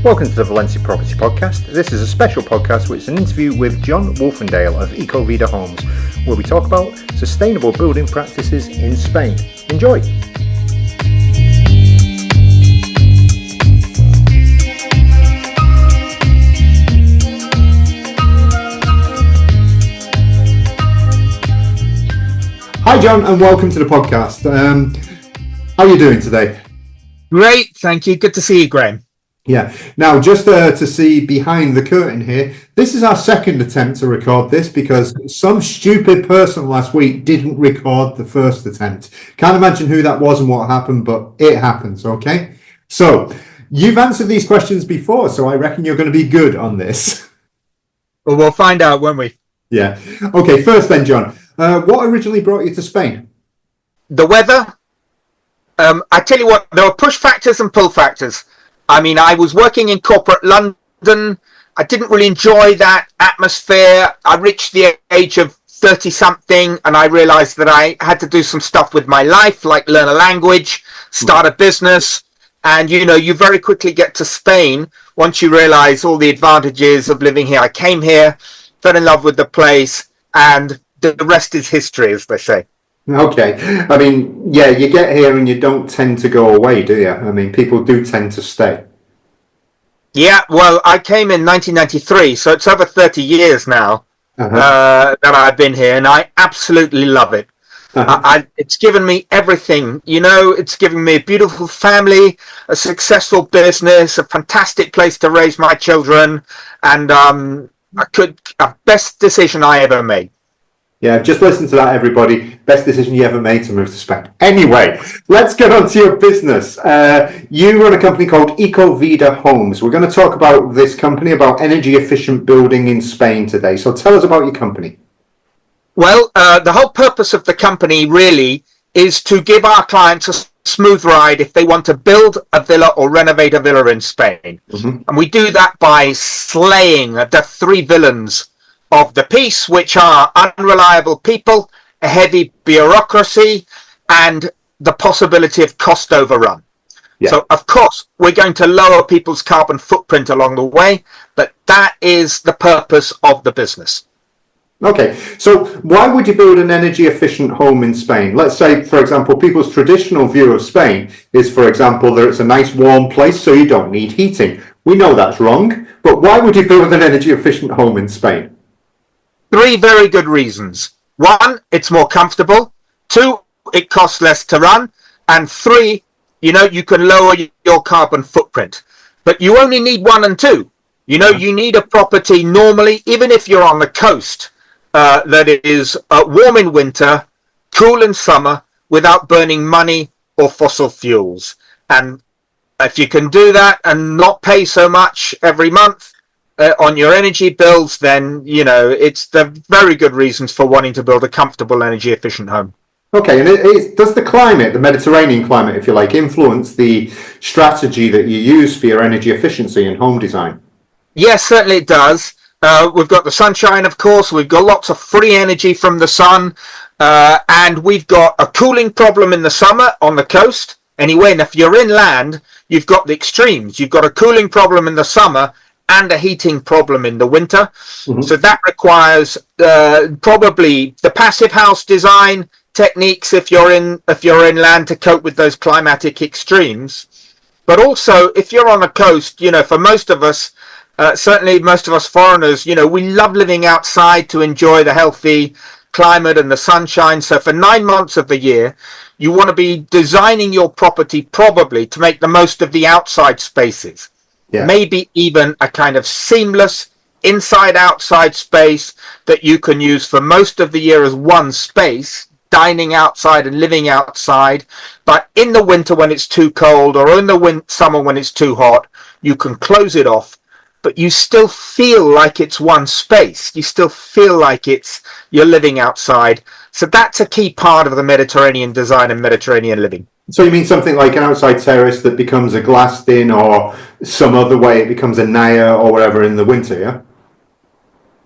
Welcome to the Valencia Property Podcast. This is a special podcast which is an interview with John Wolfendale of Eco Vida Homes, where we talk about sustainable building practices in Spain. Enjoy! Hi John, and welcome to the podcast. How are you doing today? Great, thank you. Good to see you, Graham. Yeah. Now, just to see behind the curtain here, this is our second attempt to record this because some stupid person last week didn't record the first attempt. Can't imagine who that was and what happened, but it happens, okay? So, you've answered these questions before, so I reckon you're going to be good on this. Well, we'll find out, won't we? Yeah. Okay, first then, John, what originally brought you to Spain? The weather. I tell you what, there were push factors and pull factors. I mean, I was working in corporate London. I didn't really enjoy that atmosphere. I reached the age of 30-something, and I realized that I had to do some stuff with my life, like learn a language, start a business. And, you know, you very quickly get to Spain once you realize all the advantages of living here. I came here, fell in love with the place, and the rest is history, as they say. Okay. I mean, yeah, you get here and you don't tend to go away, do you? I mean, people do tend to stay. Yeah, well, I came in 1993, so it's over 30 years now that I've been here, and I absolutely love it. It's given me everything. You know, it's given me a beautiful family, a successful business, a fantastic place to raise my children, and a best decision I ever made. Yeah, just listen to that, everybody. Best decision you ever made to move to Spain. Anyway, let's get on to your business. You run a company called Eco Vida Homes. We're going to talk about this company, about energy efficient building in Spain today. So tell us about your company. Well, the whole purpose of the company really is to give our clients a smooth ride if they want to build a villa or renovate a villa in Spain. And we do that by slaying the three villains of the piece, which are unreliable people, a heavy bureaucracy, and the possibility of cost overrun. Yeah. So, of course, we're going to lower people's carbon footprint along the way, but that is the purpose of the business. Okay, so why would you build an energy efficient home in Spain? Let's say, for example, people's traditional view of Spain is, for example, that it's a nice warm place, so you don't need heating. We know that's wrong, but why would you build an energy efficient home in Spain? Three very good reasons. One, it's more comfortable. Two, it costs less to run. And three, you know, you can lower your carbon footprint. But you only need one and two. You know, you need a property normally, even if you're on the coast, that is warm in winter, cool in summer, without burning money or fossil fuels. And if you can do that and not pay so much every month on your energy bills, then, you know, it's the very good reasons for wanting to build a comfortable, energy efficient home. Okay, and does the climate, the Mediterranean climate, if you like, influence the strategy that you use for your energy efficiency and home design? Yes, certainly it does. We've got the sunshine, of course. We've got lots of free energy from the sun. And we've got a cooling problem in the summer on the coast. Anyway, and if you're inland, you've got the extremes. You've got a cooling problem in the summer and a heating problem in the winter. So that requires probably the passive house design techniques if you're inland to cope with those climatic extremes. But also, if you're on the coast, you know, for most of us, certainly most of us foreigners, you know, we love living outside to enjoy the healthy climate and the sunshine. So for 9 months of the year, you want to be designing your property probably to make the most of the outside spaces. Yeah. Maybe even a kind of seamless inside-outside space that you can use for most of the year as one space, dining outside and living outside. But in the winter when it's too cold, or in the summer when it's too hot, you can close it off, but you still feel like it's one space. You still feel like you're living outside. So that's a key part of the Mediterranean design and Mediterranean living. So you mean something like an outside terrace that becomes a glassed in, or some other way it becomes a naya or whatever in the winter, yeah?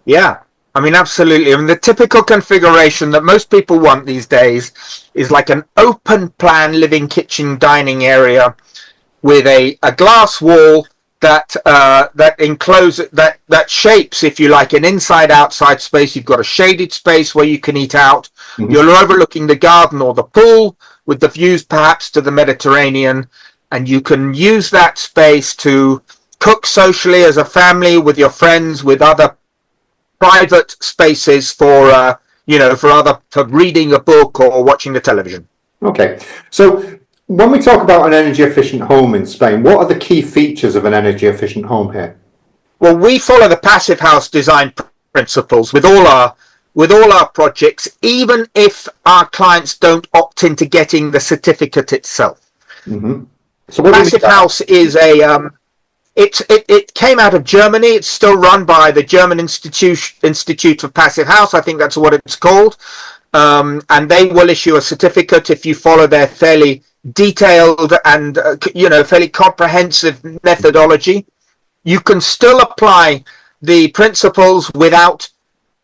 Yeah, I mean, absolutely. I mean, the typical configuration that most people want these days is like an open plan living kitchen dining area with a glass wall that enclose that shapes, if you like, an inside-outside space. You've got a shaded space where you can eat out. Mm-hmm. You're overlooking the garden or the pool with the views perhaps to the Mediterranean, and you can use that space to cook socially as a family, with your friends, with other private spaces for for reading a book or watching the television. Okay, so when we talk about an energy efficient home in Spain, what are the key features of an energy efficient home here? Well, we follow the passive house design principles with all our projects, even if our clients don't opt into getting the certificate itself. Mm-hmm. So passive house is it came out of Germany. It's still run by the German Institute of Passive House. I think that's what it's called. And they will issue a certificate if you follow their fairly detailed and fairly comprehensive methodology. You can still apply the principles without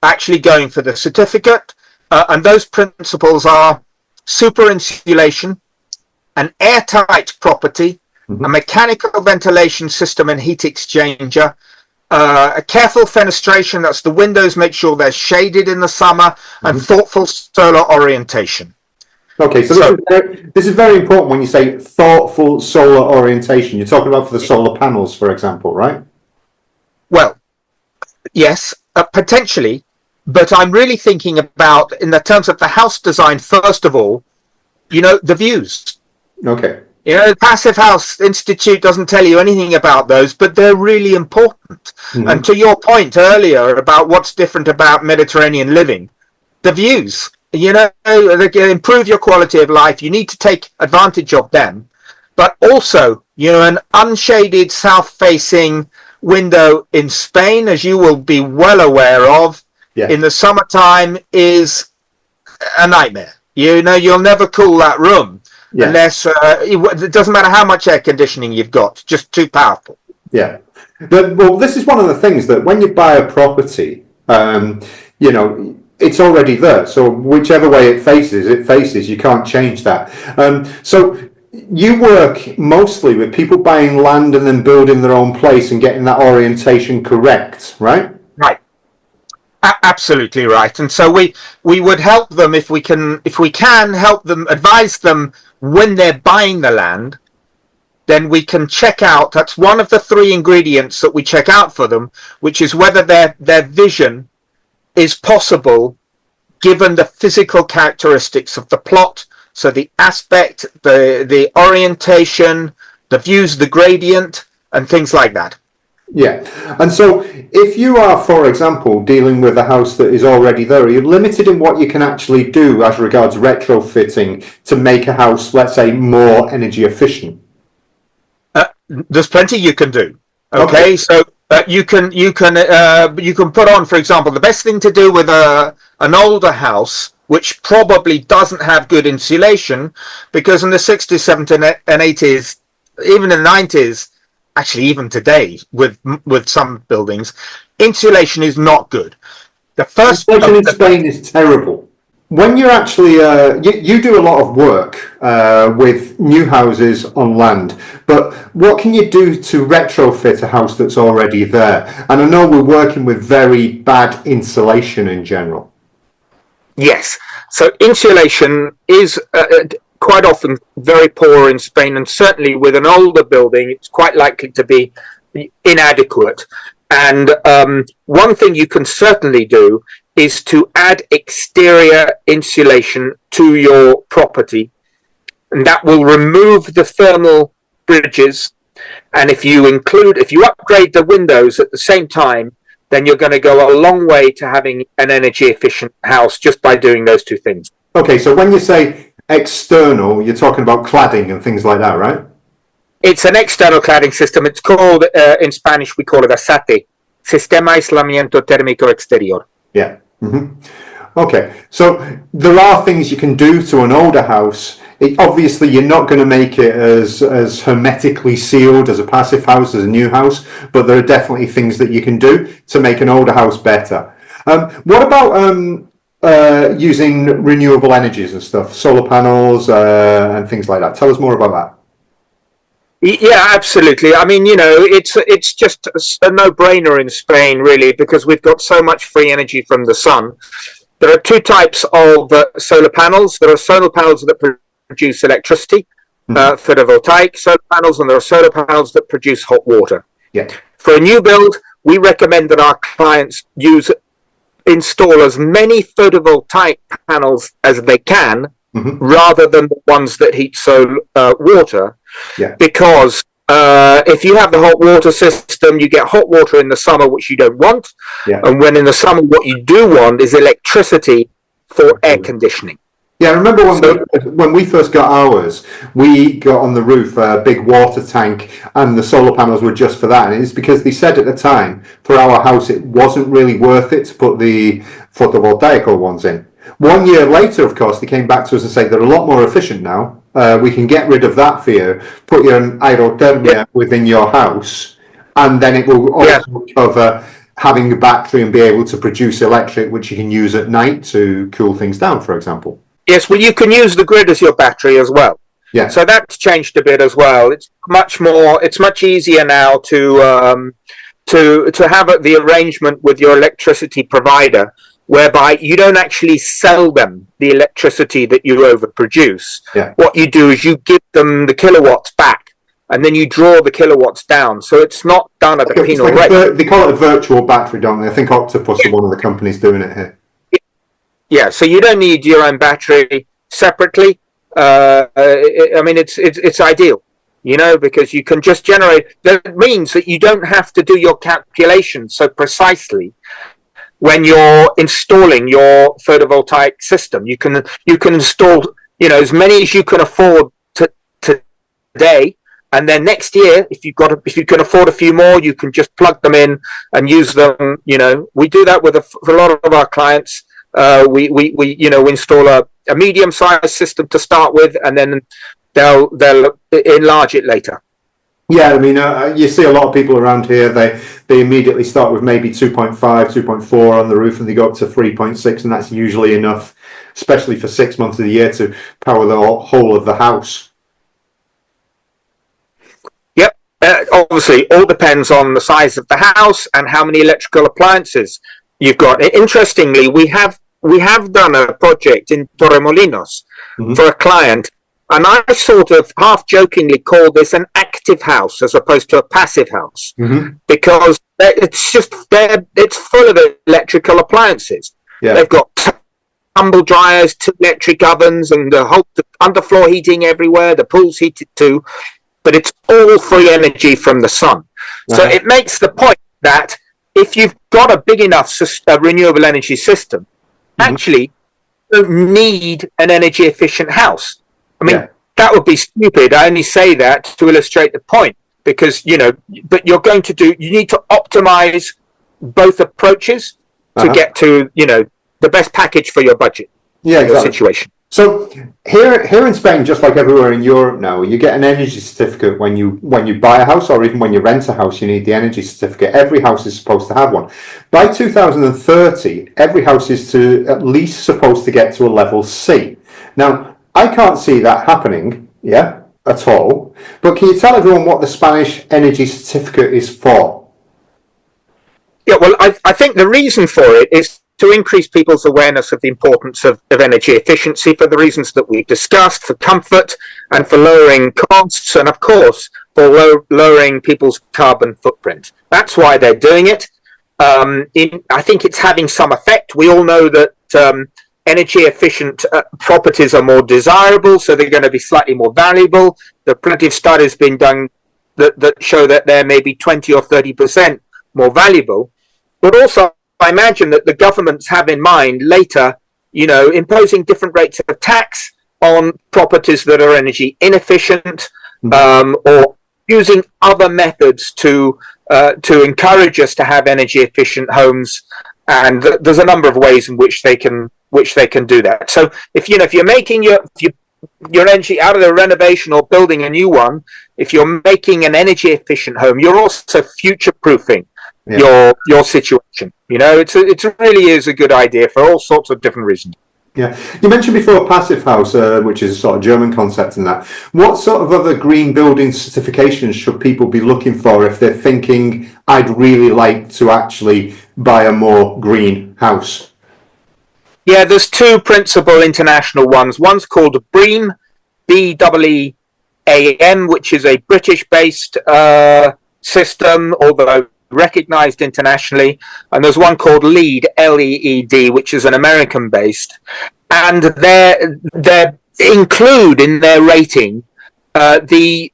actually going for the certificate, and those principles are super insulation, an airtight property, mm-hmm. a mechanical ventilation system and heat exchanger, a careful fenestration, that's the windows, make sure they're shaded in the summer, mm-hmm. and thoughtful solar orientation. Okay, so this is very important when you say thoughtful solar orientation. You're talking about for the solar panels, for example, right? Well, yes, potentially, but I'm really thinking about, in the terms of the house design, first of all, the views. Okay. The Passive House Institute doesn't tell you anything about those, but they're really important. Mm-hmm. And to your point earlier about what's different about Mediterranean living, the views. They improve your quality of life. You need to take advantage of them. But also, an unshaded south-facing window in Spain, as you will be well aware of, in the summertime is a nightmare. You'll never cool that room unless it doesn't matter how much air conditioning you've got, just too powerful. Yeah. Well, this is one of the things that when you buy a property, it's already there. So whichever way it faces. You can't change that. So you work mostly with people buying land and then building their own place and getting that orientation correct, right? Right. Absolutely right. And so we would help them if we can help them, advise them when they're buying the land. Then we can check out. That's one of the 3 ingredients that we check out for them, which is whether their vision is possible given the physical characteristics of the plot. So the aspect, the orientation, the views, the gradient, and things like that. Yeah. And so if you are, for example, dealing with a house that is already there, you're limited in what you can actually do as regards retrofitting to make a house, let's say, more energy efficient. There's plenty you can do. Okay. So you can put on, for example, the best thing to do with an older house, which probably doesn't have good insulation, because in the 60s, 70s, and 80s, even in the 90s, actually even today with some buildings, insulation is not good. The first insulation in Spain is terrible. When you're actually you do a lot of work with new houses on land, but what can you do to retrofit a house that's already there? And I know we're working with very bad insulation in general. Yes, so insulation is quite often very poor in Spain, and certainly with an older building, it's quite likely to be inadequate. And one thing you can certainly do is to add exterior insulation to your property, and that will remove the thermal bridges. And if you upgrade the windows at the same time, then you're going to go a long way to having an energy efficient house just by doing those 2 things. Okay, so when you say external, you're talking about cladding and things like that, right? It's an external cladding system. It's called, in Spanish, we call it a SATE, Sistema Aislamiento Térmico Exterior. Yeah. Mm-hmm. Okay, so there are things you can do to an older house. Obviously, you're not going to make it as hermetically sealed as a passive house, as a new house, but there are definitely things that you can do to make an older house better. What about using renewable energies and stuff, solar panels and things like that? Tell us more about that. Yeah, absolutely. I mean, it's just a no-brainer in Spain, really, because we've got so much free energy from the sun. There are two types of solar panels. There are solar panels that produce electricity, Mhm. photovoltaic solar panels, and there are solar panels that produce hot water. Yeah. For a new build, we recommend that our clients install as many photovoltaic panels as they can, Hmm. rather than the ones that heat water, Yeah. because if you have the hot water system, you get hot water in the summer, which you don't want. Yeah. And when in the summer, what you do want is electricity for air conditioning. Yeah, I remember So, when we first got ours, we got on the roof a big water tank, and the solar panels were just for that. And it's because they said at the time for our house it wasn't really worth it to put the photovoltaic ones in. 1 year later, of course, they came back to us and said they're a lot more efficient now. We can get rid of that for you, put your aerothermia within your house, and then it will yeah, also cover having a battery and be able to produce electric, which you can use at night to cool things down, for example. yes, well, you can use the grid as your battery as well. Yeah. So that's changed a bit as well. It's much easier now to have the arrangement with your electricity provider, whereby you don't actually sell them the electricity that you overproduce. Yeah. What you do is you give them the kilowatts back, and then you draw the kilowatts down. So it's not done at a It's penal like rate. they call it a virtual battery, don't they? I think Octopus are one of the companies doing it here. Yeah, so you don't need your own battery separately. I mean, it's ideal, because you can just generate. That means that you don't have to do your calculations so precisely when you're installing your photovoltaic system. You can install as many as you can afford today, and then next year, if you can afford a few more, you can just plug them in and use them. We do that with for a lot of our clients. We install a medium sized system to start with, and then they'll enlarge it later. Yeah, I mean, you see a lot of people around here. They immediately start with maybe 2.5, 2.4 on the roof, and they go up to 3.6, and that's usually enough, especially for 6 months of the year, to power the whole of the house. Yep. Obviously, all depends on the size of the house and how many electrical appliances you've got. Interestingly, we have done a project in Torremolinos Mm-hmm. for a client, and I sort of half jokingly call this an active house as opposed to a passive house, Mm-hmm. because it's full of electrical appliances. Yeah. They've got tumble dryers, 2 electric ovens, and the whole underfloor heating everywhere. The pool's heated too, but it's all free energy from the sun. So it makes the point that if you've got a big enough renewable energy system, actually you don't need an energy efficient house. I mean, that would be stupid. I only say that to illustrate the point, because but you need to optimize both approaches to get to the best package for your budget. Yeah, your exactly. situation. So here in Spain, just like everywhere in Europe now, you get an energy certificate when you buy a house, or even when you rent a house. You need the energy certificate. Every house is supposed to have one. By 2030, every house is at least supposed to get to a level C. Now, I can't see that happening, at all. But can you tell everyone what the Spanish energy certificate is for? Yeah, well, I think the reason for it is to increase people's awareness of the importance of energy efficiency, for the reasons that we've discussed, for comfort and for lowering costs, and of course for lowering people's carbon footprint. That's why they're doing it. I think it's having some effect. We all know that energy efficient properties are more desirable, so they're going to be slightly more valuable. There are plenty of studies being done that show that they're maybe 20 or 30% more valuable. But also, I imagine that the governments have in mind later, imposing different rates of tax on properties that are energy inefficient, or using other methods to encourage us to have energy efficient homes. And there's a number of ways in which they can do that. So if you're making your energy out of the renovation or building a new one, if you're making an energy efficient home, you're also future proofing your situation. It really is a good idea for all sorts of different reasons. Yeah, you mentioned before passive house, which is a sort of German concept in that. What sort of other green building certifications should people be looking for if they're thinking, I'd really like to actually buy a more green house? Yeah, there's two principal international ones. One's called BREEAM, BEEAM, which is a British-based system, although recognized internationally. And there's one called LEED, LEED, which is an American-based. And they include in their rating the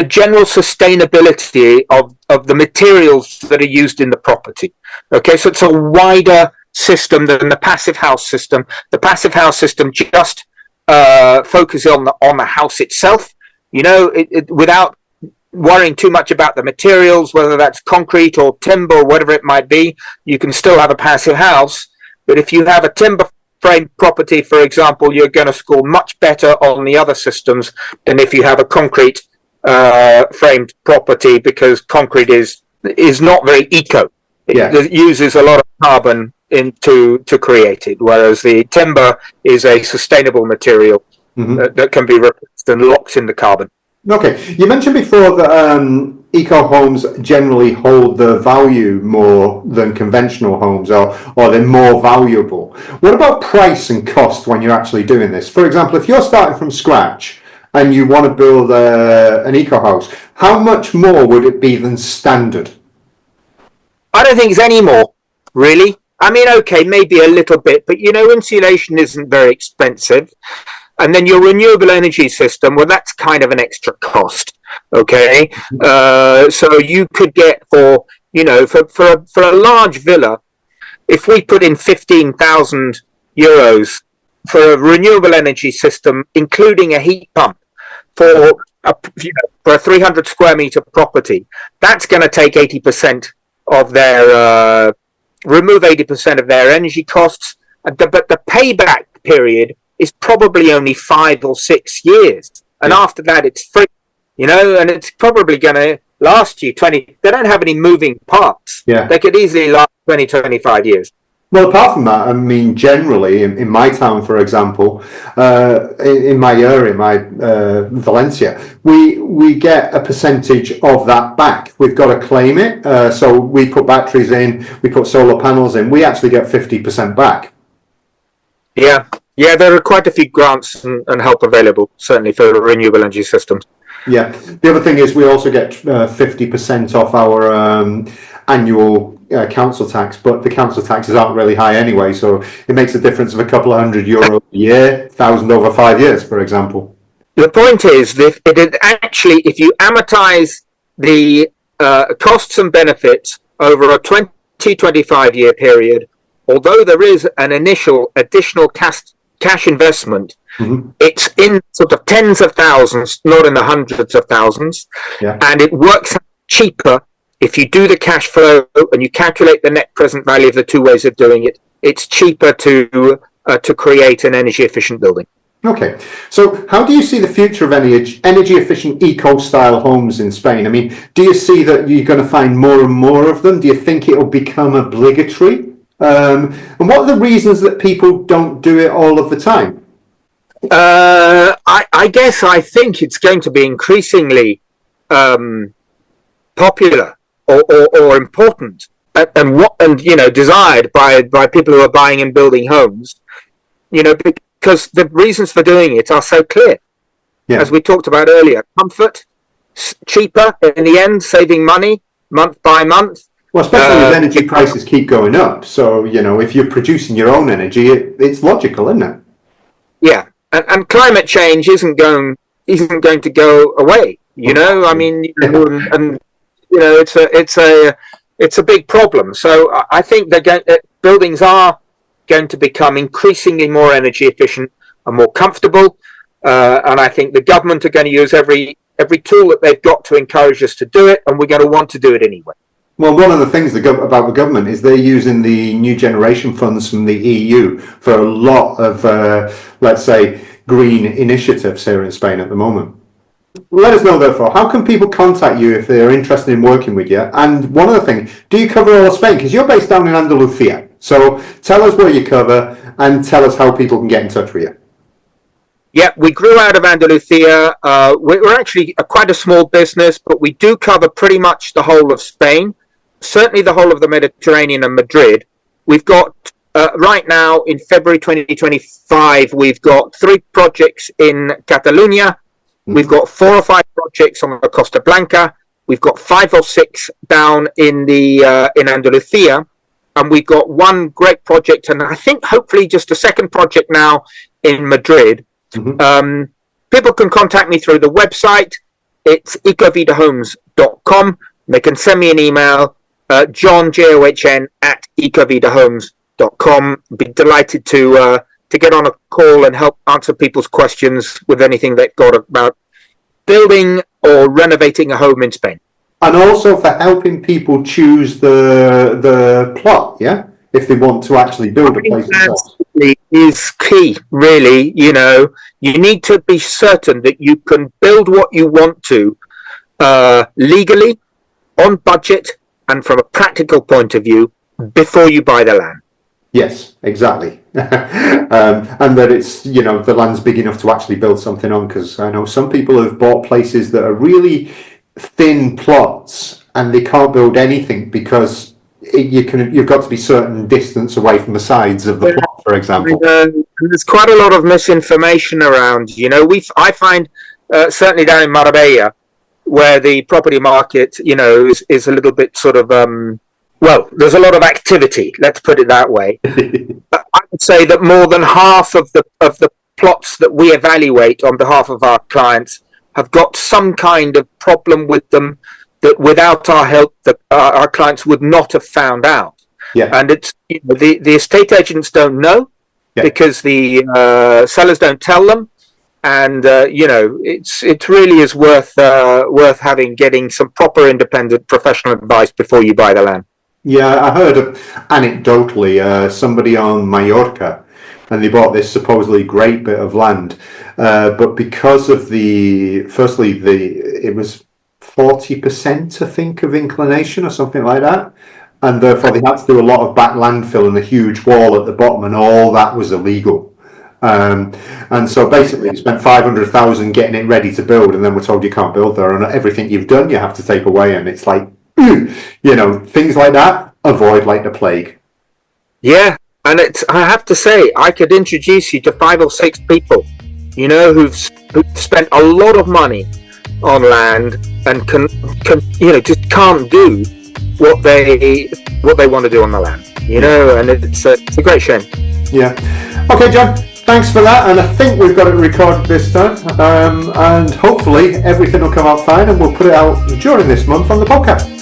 general sustainability of the materials that are used in the property. Okay, so it's a wider system than the passive house system. The passive house system just focuses on the house itself, without worrying too much about the materials, whether that's concrete or timber or whatever it might be. You can still have a passive house, but if you have a timber frame property, for example, you're going to score much better on the other systems than if you have a concrete framed property, because concrete is not very eco. It uses a lot of carbon to create it, whereas the timber is a sustainable material that can be replaced and locks in the carbon. Okay, you mentioned before that eco homes generally hold the value more than conventional homes, or they're more valuable. What about price and cost when you're actually doing this? For example, if you're starting from scratch and you want to build an eco house, how much more would it be than standard? I don't think it's any more, really. I mean, okay, maybe a little bit, but insulation isn't very expensive. And then your renewable energy system, well, that's kind of an extra cost. Okay. So you could get for a large villa, if we put in €15,000 for a renewable energy system, including a heat pump for a 300 square meter property, that's going to take 80% of their, remove 80% of their energy costs. But the payback period is probably only 5 or 6 years. And after that, it's free, and it's probably going to last you 20. They don't have any moving parts. Yeah. They could easily last 20, 25 years. Well, apart from that, I mean, generally, in my town, for example, in my area, Valencia, we get a percentage of that back. We've got to claim it. So we put batteries in, we put solar panels in, we actually get 50% back. Yeah, there are quite a few grants and help available, certainly for renewable energy systems. Yeah. The other thing is we also get 50% off our annual council tax, but the council taxes aren't really high anyway, so it makes a difference of a couple of €100 a year, 1,000 over 5 years, for example. The point is that if you amortize the costs and benefits over a 20-25 year period, although there is an initial additional cash investment, it's in sort of tens of thousands, not in the hundreds of thousands, and it works cheaper if you do the cash flow and you calculate the net present value of the two ways of doing it. It's cheaper to create an energy efficient building. Okay, so how do you see the future of energy efficient eco style homes in Spain? I mean, do you see that you're going to find more and more of them? Do you think it will become obligatory? And what are the reasons that people don't do it all of the time? I think it's going to be increasingly popular or important, and desired by people who are buying and building homes. Because the reasons for doing it are so clear, as we talked about earlier: comfort, cheaper in the end, saving money month by month. Well, especially as energy prices keep going up. So, if you're producing your own energy, it's logical, isn't it? Yeah, and climate change isn't going to go away. I mean, it's a big problem. So I think buildings are going to become increasingly more energy efficient and more comfortable. And I think the government are going to use every tool that they've got to encourage us to do it, and we're going to want to do it anyway. Well, one of the things about the government is they're using the new generation funds from the EU for a lot of, let's say, green initiatives here in Spain at the moment. Let us know, therefore, how can people contact you if they're interested in working with you? And one other thing, do you cover all of Spain? Because you're based down in Andalusia. So tell us what you cover and tell us how people can get in touch with you. Yeah, we grew out of Andalusia. We're actually quite a small business, but we do cover pretty much the whole of Spain, certainly the whole of the Mediterranean and Madrid. We've got, right now in February 2025, we've got 3 projects in Catalonia. We've got 4 or 5 projects on the Costa Blanca. We've got 5 or 6 down in Andalusia. And we've got 1 great project, and I think hopefully just a second project now in Madrid. People can contact me through the website. It's ecovidahomes.com. They can send me an email, John, John, at ecovidahomes.com. Be delighted to get on a call and help answer people's questions with anything they've got about building or renovating a home in Spain. And also for helping people choose the plot, yeah? If they want to actually build a place. Is key, really. You know, you need to be certain that you can build what you want to legally, on budget, and from a practical point of view before you buy the land. Yes, exactly. And that it's, you know, the land's big enough to actually build something on, because I know some people have bought places that are really thin plots and they can't build anything because you've got to be certain distance away from the sides of the plot, for example. There's quite a lot of misinformation around. You know, I find certainly down in Marbella, where the property market, you know, is a little bit sort of well, there's a lot of activity. Let's put it that way. I would say that more than half of the plots that we evaluate on behalf of our clients have got some kind of problem with them that without our help, our clients would not have found out. Yeah. And it's, you know, the estate agents don't know because the sellers don't tell them. And you know, it really is worth getting some proper independent professional advice before you buy the land. Yeah, I heard of, anecdotally, somebody on Mallorca, and they bought this supposedly great bit of land, but because of it was 40%, I think, of inclination or something like that, and therefore they had to do a lot of back landfill and a huge wall at the bottom, and all that was illegal. And so basically, you spent 500,000 getting it ready to build, and then we're told you can't build there, and everything you've done you have to take away, and it's like, you know, things like that, avoid like the plague. Yeah, and I have to say, I could introduce you to 5 or 6 people, you know, who've spent a lot of money on land and can you know, just can't do what they want to do on the land, you know, and it's a great shame. Yeah. Okay, John, thanks for that, and I think we've got it recorded this time, and hopefully everything will come out fine, and we'll put it out during this month on the podcast.